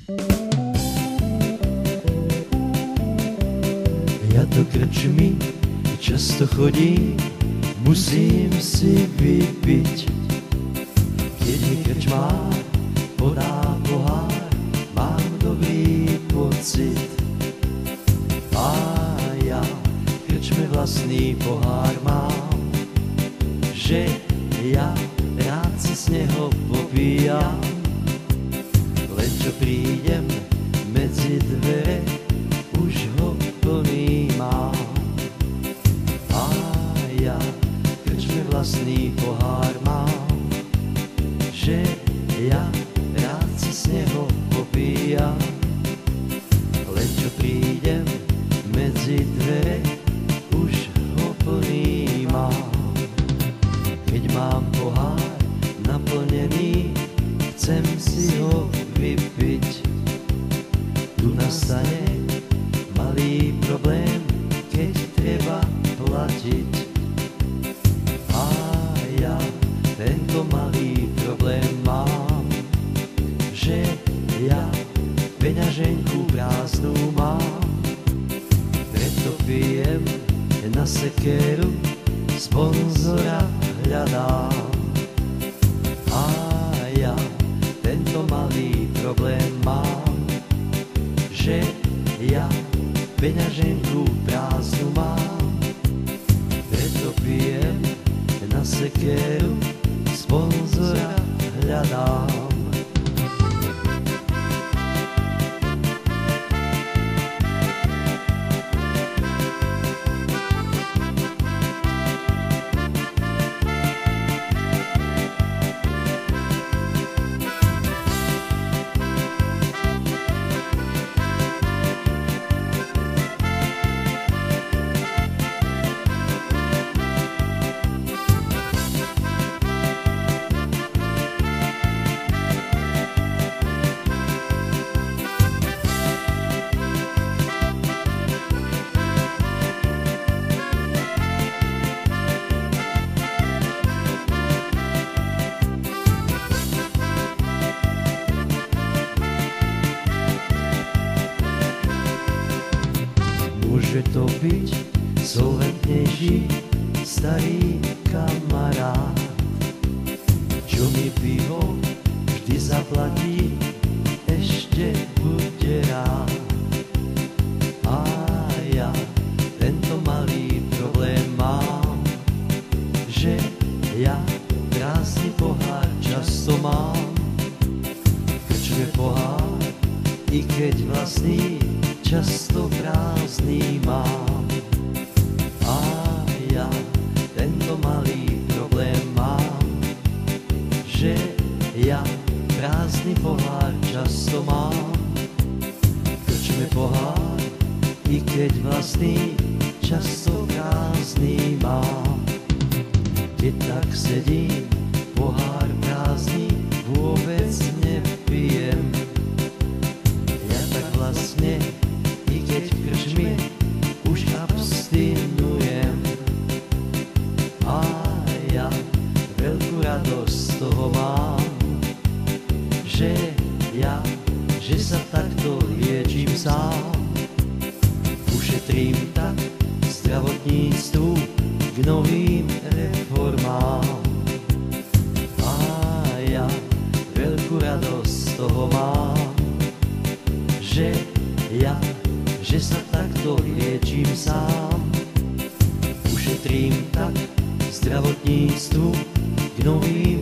Ja do krčmy často chodím, musím si vypiť. Keď mi krčmár podá pohár, mám dobrý pocit. A ja v krčme vlastný pohár mám, že ja rád si z neho popíjam. Len čo prídem medzi dvere, už ho plný mám. A ja v krčme vlastný pohár mám, že ja rád si z neho popíjam. Len čo prídem medzi dvere, už ho plný mám. Keď mám pohár naplnený, chcem si ho vypiť. Tu nastane malý problém, keď treba platiť. A ja tento malý problém mám, že ja peňaženku prázdnu mám. Preto pijem na sekeru, sponzora hľadám. A ja tento malý problém mám, že ja peňaženku prázdnu mám. Preto pijem na sekeru, sponzora hľadám. Môže to byť solventnejší starý kamarát, čo mi pivo vždy zaplatí, ešte bude rád. A ja tento malý problém mám, že ja prázdny pohár často mám. V krčme pohár, i keď vlastný, často prázdný mám. A ja tento malý problém mám, že ja prázdny pohár často mám. Krčme pohár, i keď vlastný, často prázdný mám. Keď tak sedím, pohár prázdny, vôbec nepijem. Ja tak vlastne, i keď v krčme už abstinujem. A ja veľkú radosť z toho mám, že sa takto liečím sám. Ušetrím tak zdravotníctvu k novým reformám. A ja veľkú radosť z toho mám, že sa takto liečím sám. Ušetrím tak zdravotníctvu k novým